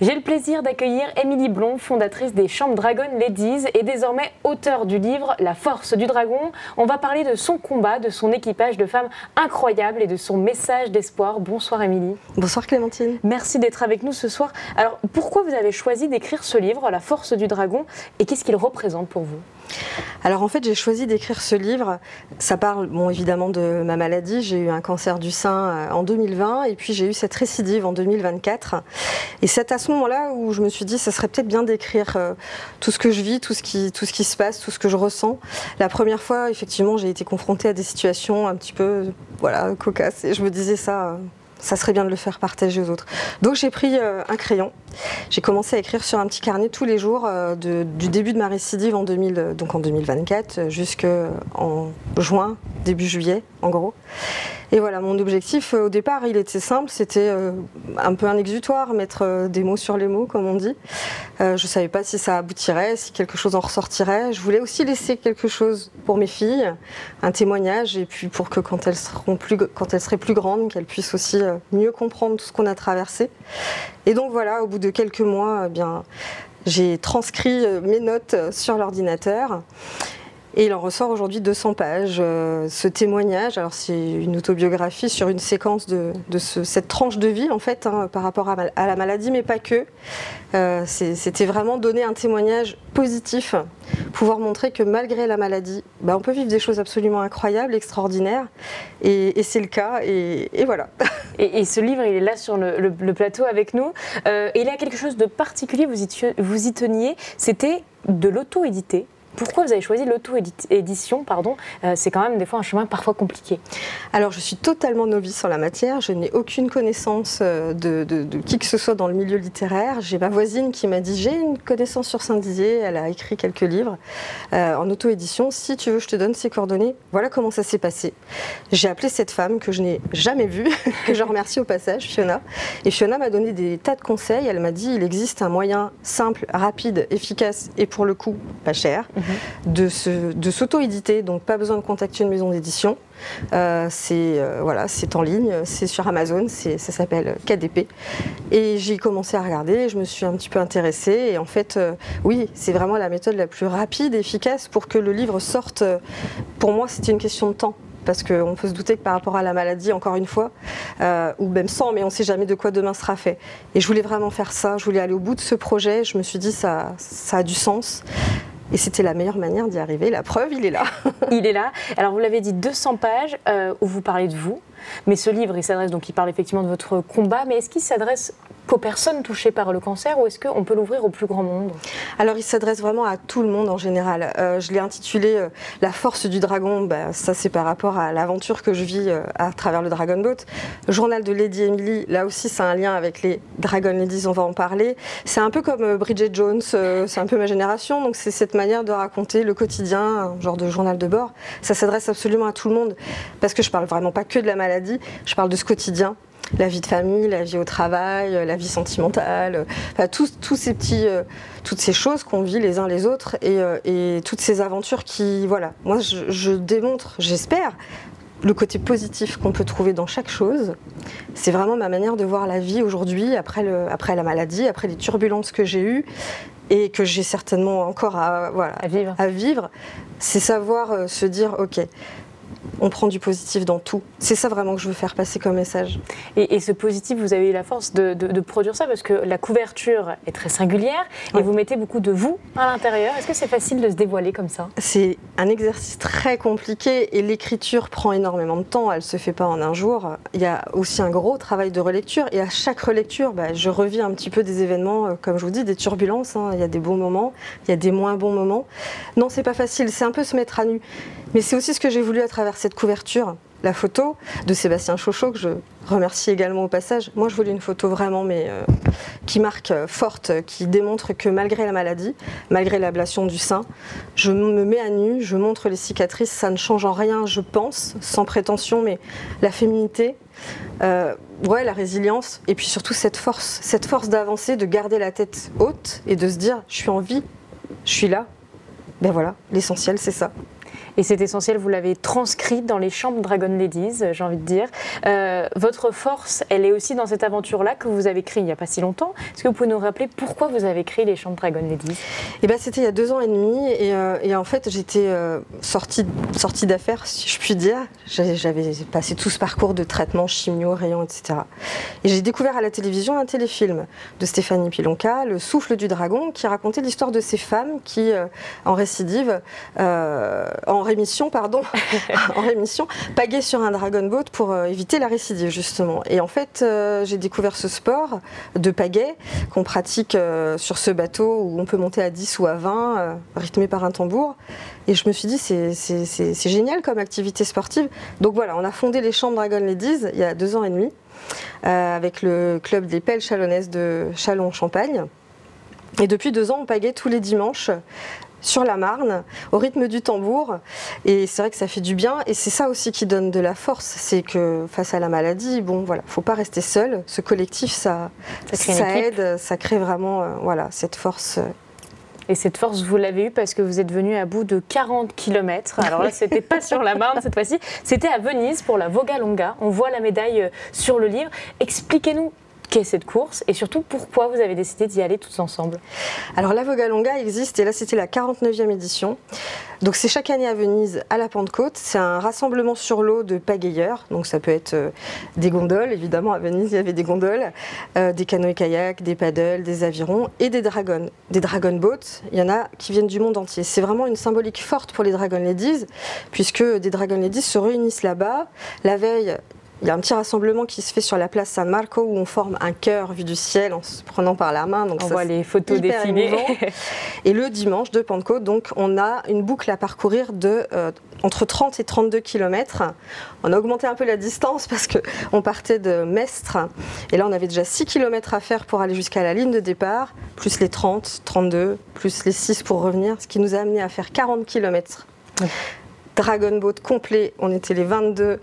J'ai le plaisir d'accueillir Émilie Blond, fondatrice des Champs Dragon Ladies et désormais auteure du livre La Force du Dragon. On va parler de son combat, de son équipage de femmes incroyables et de son message d'espoir. Bonsoir Émilie. Bonsoir Clémentine. Merci d'être avec nous ce soir. Alors pourquoi vous avez choisi d'écrire ce livre, La Force du Dragon, et qu'est-ce qu'il représente pour vous ? Alors en fait j'ai choisi d'écrire ce livre, ça parle évidemment de ma maladie, j'ai eu un cancer du sein en 2020 et puis j'ai eu cette récidive en 2024 et c'est à ce moment-là où je me suis dit ça serait peut-être bien d'écrire tout ce que je vis, tout ce qui se passe, tout ce que je ressens. La première fois effectivement j'ai été confrontée à des situations un petit peu cocasses et je me disais ça serait bien de le faire partager aux autres. Donc j'ai pris un crayon, j'ai commencé à écrire sur un petit carnet tous les jours du début de ma récidive en 2024 jusqu'en juin, début juillet en gros. Et voilà, mon objectif au départ il était simple, c'était un peu un exutoire, mettre des mots sur les mots comme on dit. Je ne savais pas si ça aboutirait, si quelque chose en ressortirait. Je voulais aussi laisser quelque chose pour mes filles, un témoignage, et puis pour que quand elles seraient plus grandes, qu'elles puissent aussi mieux comprendre tout ce qu'on a traversé. Et donc voilà, au bout de quelques mois, j'ai transcrit mes notes sur l'ordinateur. Et il en ressort aujourd'hui 200 pages. Ce témoignage, alors c'est une autobiographie sur une séquence de cette tranche de vie en fait, par rapport à la maladie, mais pas que. C'était vraiment donner un témoignage positif, pouvoir montrer que malgré la maladie, on peut vivre des choses absolument incroyables, extraordinaires, et c'est le cas, et voilà. Et ce livre, il est là sur le plateau avec nous. Et il y a quelque chose de particulier, vous y teniez, c'était de l'auto-éditer. Pourquoi vous avez choisi l'auto-édition, c'est quand même des fois un chemin parfois compliqué. Alors je suis totalement novice en la matière, je n'ai aucune connaissance de qui que ce soit dans le milieu littéraire. J'ai ma voisine qui m'a dit j'ai une connaissance sur Saint-Dizier, elle a écrit quelques livres en auto-édition, si tu veux je te donne ses coordonnées. Voilà comment ça s'est passé. J'ai appelé cette femme que je n'ai jamais vue, que je remercie au passage, Fiona. Et Fiona m'a donné des tas de conseils, elle m'a dit il existe un moyen simple, rapide, efficace et pour le coup pas cher. De s'auto-éditer, donc pas besoin de contacter une maison d'édition. C'est en ligne, c'est sur Amazon, ça s'appelle KDP. Et j'ai commencé à regarder, je me suis un petit peu intéressée et en fait, oui, c'est vraiment la méthode la plus rapide et efficace pour que le livre sorte. Pour moi, c'était une question de temps. Parce qu'on peut se douter que par rapport à la maladie, encore une fois, ou même sans, mais on ne sait jamais de quoi demain sera fait. Et je voulais vraiment faire ça, je voulais aller au bout de ce projet, je me suis dit ça a du sens. Et c'était la meilleure manière d'y arriver. La preuve, il est là. Il est là. Alors, vous l'avez dit, 200 pages où vous parlez de vous. Mais ce livre, il parle effectivement de votre combat. Mais est-ce qu'il s'adresse qu'aux personnes touchées par le cancer ou est-ce qu'on peut l'ouvrir au plus grand monde ? Alors, il s'adresse vraiment à tout le monde en général. Je l'ai intitulé La Force du Dragon. Ça, c'est par rapport à l'aventure que je vis à travers le Dragon Boat. Journal de Lady Emily, là aussi, c'est un lien avec les Dragon Ladies, on va en parler. C'est un peu comme Bridget Jones, c'est un peu ma génération. Donc, c'est cette manière de raconter le quotidien, un genre de journal de bord. Ça s'adresse absolument à tout le monde parce que je parle vraiment pas que de la maladie, je parle de ce quotidien. La vie de famille, la vie au travail, la vie sentimentale, toutes ces choses qu'on vit les uns les autres et toutes ces aventures qui, moi je démontre, j'espère, le côté positif qu'on peut trouver dans chaque chose. C'est vraiment ma manière de voir la vie aujourd'hui, après la maladie, après les turbulences que j'ai eues et que j'ai certainement encore à vivre. C'est savoir se dire, ok, on prend du positif dans tout. C'est ça vraiment que je veux faire passer comme message. Et ce positif, vous avez eu la force de produire ça parce que la couverture est très singulière et vous mettez beaucoup de vous à l'intérieur. Est-ce que c'est facile de se dévoiler comme ça ? C'est un exercice très compliqué et l'écriture prend énormément de temps. Elle ne se fait pas en un jour. Il y a aussi un gros travail de relecture et à chaque relecture, je revis un petit peu des événements, comme je vous dis, des turbulences. Il y a des bons moments, il y a des moins bons moments. Non, c'est pas facile, c'est un peu se mettre à nu. Mais c'est aussi ce que j'ai voulu à travers cette couverture, la photo de Sébastien Chochot, que je remercie également au passage. Moi, je voulais une photo vraiment, qui marque, forte, qui démontre que malgré la maladie, malgré l'ablation du sein, je me mets à nu, je montre les cicatrices, ça ne change en rien, je pense, sans prétention, mais la féminité, la résilience, et puis surtout cette force d'avancer, de garder la tête haute et de se dire, je suis en vie, je suis là. L'essentiel, c'est ça. Et c'est essentiel, vous l'avez transcrit dans les chambres Dragon Ladies, j'ai envie de dire. Votre force, elle est aussi dans cette aventure-là que vous avez créée il n'y a pas si longtemps. Est-ce que vous pouvez nous rappeler pourquoi vous avez créé les chambres Dragon Ladies? Eh ben, c'était il y a 2 ans et demi et en fait j'étais sortie d'affaires, si je puis dire. J'avais passé tout ce parcours de traitement, chimio, rayons, etc. Et j'ai découvert à la télévision un téléfilm de Stéphanie Pilonka, Le souffle du dragon, qui racontait l'histoire de ces femmes qui, en récidive, en rémission, pagaient sur un dragon boat pour éviter la récidive, justement. Et en fait, j'ai découvert ce sport de pagaie qu'on pratique sur ce bateau où on peut monter à 10 ou à 20, rythmé par un tambour. Et je me suis dit, c'est génial comme activité sportive. Donc voilà, on a fondé les chambres Dragon Ladies il y a 2 ans et demi, avec le club des Pelles Chalonnaises de Châlons-en-Champagne. Et depuis 2 ans, on pagaie tous les dimanches sur la Marne, au rythme du tambour. Et c'est vrai que ça fait du bien. Et c'est ça aussi qui donne de la force. C'est que face à la maladie, bon, voilà, faut pas rester seul. Ce collectif, ça aide, ça crée vraiment voilà, cette force. Et cette force, vous l'avez eue parce que vous êtes venu à bout de 40 km. Alors là, c'était pas sur la Marne cette fois-ci, c'était à Venise pour la Voga Longa. On voit la médaille sur le livre. Expliquez-nous qu'est cette course et surtout pourquoi vous avez décidé d'y aller tous ensemble. Alors la Voga Longa existe et là c'était la 49e édition. Donc c'est chaque année à Venise à la Pentecôte. C'est un rassemblement sur l'eau de pagayeurs. Donc ça peut être des gondoles, évidemment à Venise il y avait des gondoles, des canoës-kayaks, des paddles, des avirons et des dragons. Des dragon boats, il y en a qui viennent du monde entier. C'est vraiment une symbolique forte pour les Dragon Ladies puisque des Dragon Ladies se réunissent là-bas. La veille, il y a un petit rassemblement qui se fait sur la place San Marco où on forme un cœur vu du ciel en se prenant par la main. Donc on voit les photos dessinées. Et le dimanche de Pentecôte, donc, on a une boucle à parcourir de entre 30 et 32 km. On a augmenté un peu la distance parce qu'on partait de Mestre. Et là, on avait déjà 6 km à faire pour aller jusqu'à la ligne de départ, plus les 30, 32, plus les 6 pour revenir, ce qui nous a amené à faire 40 km. Dragon Boat complet, on était les 22.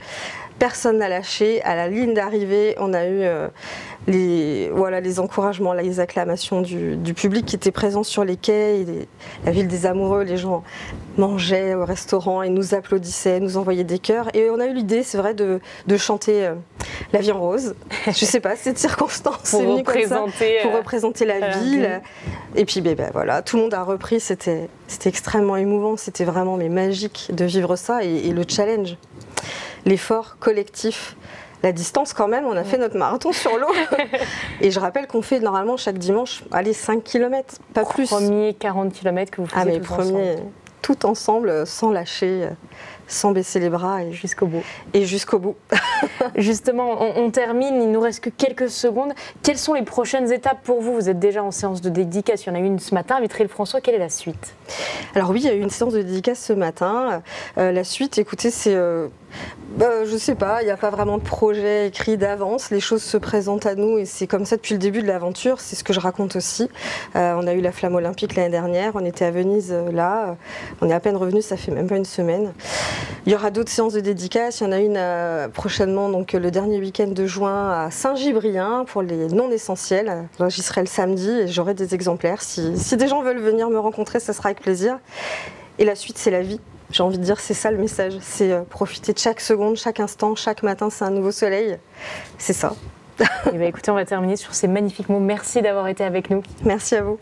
Personne n'a lâché. À la ligne d'arrivée, on a eu les encouragements, les acclamations du public qui était présent sur les quais. La ville des amoureux, les gens mangeaient au restaurant et nous applaudissaient, nous envoyaient des cœurs. Et on a eu l'idée, c'est vrai, de chanter La Vie en rose. Je ne sais pas, cette circonstance c'est venu comme ça pour représenter la ville. Et puis voilà, tout le monde a repris. C'était extrêmement émouvant. C'était vraiment magique de vivre ça et le challenge. L'effort collectif, la distance quand même, on a fait notre marathon sur l'eau. Et je rappelle qu'on fait normalement chaque dimanche, 5 km, pas plus. Premiers 40 km que vous faisiez tous ensemble. Tout ensemble, sans lâcher, sans baisser les bras. Et jusqu'au bout. Et jusqu'au bout. Justement, on termine, il nous reste que quelques secondes. Quelles sont les prochaines étapes pour vous? Vous êtes déjà en séance de dédicace, il y en a eu une ce matin. Vitry-le-François, quelle est la suite? Alors oui, il y a eu une séance de dédicace ce matin. La suite, écoutez, c'est... je sais pas, il n'y a pas vraiment de projet écrit d'avance, les choses se présentent à nous et c'est comme ça depuis le début de l'aventure, c'est ce que je raconte aussi. On a eu la flamme olympique l'année dernière, on était à Venise là, on est à peine revenu, ça fait même pas une semaine. Il y aura d'autres séances de dédicace, il y en a une prochainement, donc le dernier week-end de juin à Saint-Gibrien pour les non essentiels. J'y serai le samedi et j'aurai des exemplaires. Si des gens veulent venir me rencontrer, ça sera avec plaisir. Et la suite, c'est la vie. J'ai envie de dire, c'est ça le message, c'est profiter de chaque seconde, chaque instant, chaque matin, c'est un nouveau soleil. C'est ça. Et écoutez, on va terminer sur ces magnifiques mots. Merci d'avoir été avec nous. Merci à vous.